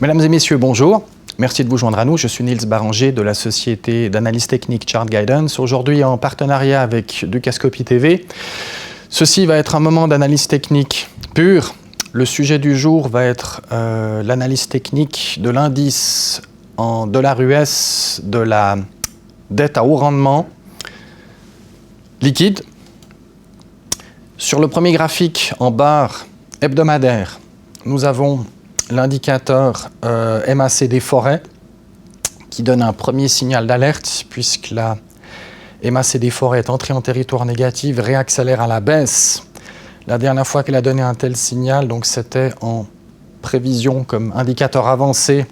Mesdames et messieurs, bonjour. Merci de vous joindre à nous. Je suis Niels Baranger de la société d'analyse technique Chart Guidance. Aujourd'hui, en partenariat avec Dukascopy TV. Ceci va être un moment d'analyse technique pure. Le sujet du jour va être l'analyse technique de l'indice en dollars US de la dette à haut rendement liquide. Sur le premier graphique en barre hebdomadaire, nous avons l'indicateur MACD Forêt qui donne un premier signal d'alerte puisque la MACD Forêt est entrée en territoire négatif, réaccélère à la baisse. La dernière fois qu'elle a donné un tel signal, donc c'était en prévision comme indicateur avancé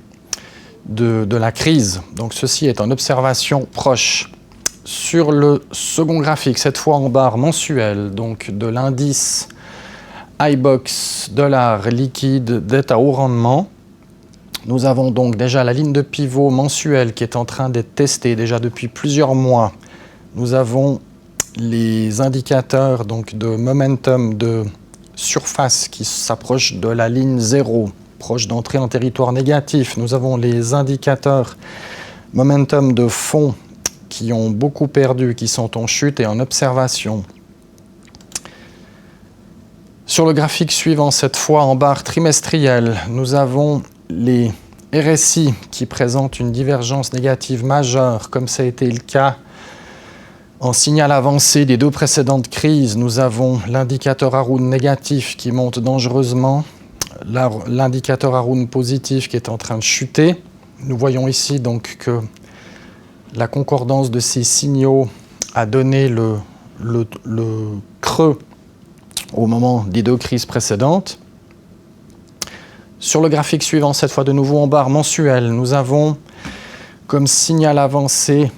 de la crise. Donc ceci est en observation proche. Sur le second graphique, cette fois en barre mensuelle, donc de l'indice iBoxx dollar liquide dette à haut rendement, nous avons donc déjà la ligne de pivot mensuelle qui est en train d'être testée déjà depuis plusieurs mois. Nous avons les indicateurs donc de momentum de surface qui s'approchent de la ligne 0, proche d'entrée en territoire négatif. Nous avons les indicateurs momentum de fond qui ont beaucoup perdu, qui sont en chute et en observation. Sur le graphique suivant, cette fois en barre trimestrielle, nous avons les RSI qui présentent une divergence négative majeure, comme ça a été le cas en signal avancé des deux précédentes crises. Nous avons l'indicateur Haroun négatif qui monte dangereusement, l'indicateur Haroun positif qui est en train de chuter. Nous voyons ici donc que la concordance de ces signaux a donné le creux au moment des deux crises précédentes. Sur le graphique suivant, cette fois de nouveau en barre mensuelle, nous avons comme signal avancé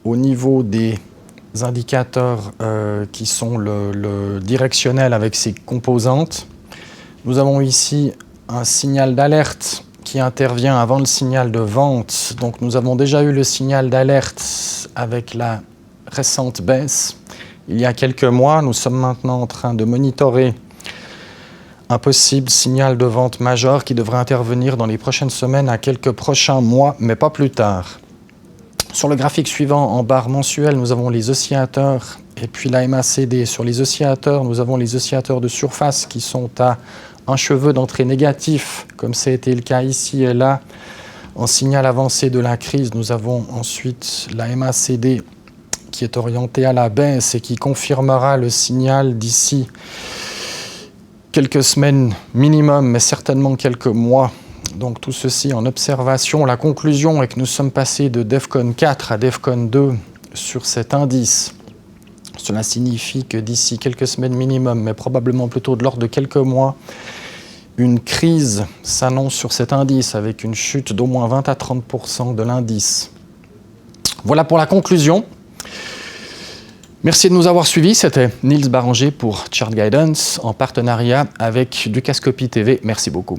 au niveau des indicateurs qui sont le directionnel avec ses composantes. Nous avons ici un signal d'alerte qui intervient avant le signal de vente. Donc nous avons déjà eu le signal d'alerte avec la récente baisse. Il y a quelques mois, nous sommes maintenant en train de monitorer un possible signal de vente majeur qui devrait intervenir dans les prochaines semaines à quelques prochains mois, mais pas plus tard. Sur le graphique suivant, en barre mensuelle, nous avons les oscillateurs et puis la MACD. Sur les oscillateurs, nous avons les oscillateurs de surface qui sont à un cheveu d'entrée négatif, comme ça a été le cas ici et là. En signal avancé de la crise, nous avons ensuite la MACD qui est orientée à la baisse et qui confirmera le signal d'ici quelques semaines minimum, mais certainement quelques mois. Donc tout ceci en observation. La conclusion est que nous sommes passés de DEFCON 4 à DEFCON 2 sur cet indice. Cela signifie que d'ici quelques semaines minimum, mais probablement plutôt de l'ordre de quelques mois, une crise s'annonce sur cet indice avec une chute d'au moins 20 à 30% de l'indice. Voilà pour la conclusion. Merci de nous avoir suivis. C'était Niels Baranger pour Chart Guidance en partenariat avec Dukascopy TV. Merci beaucoup.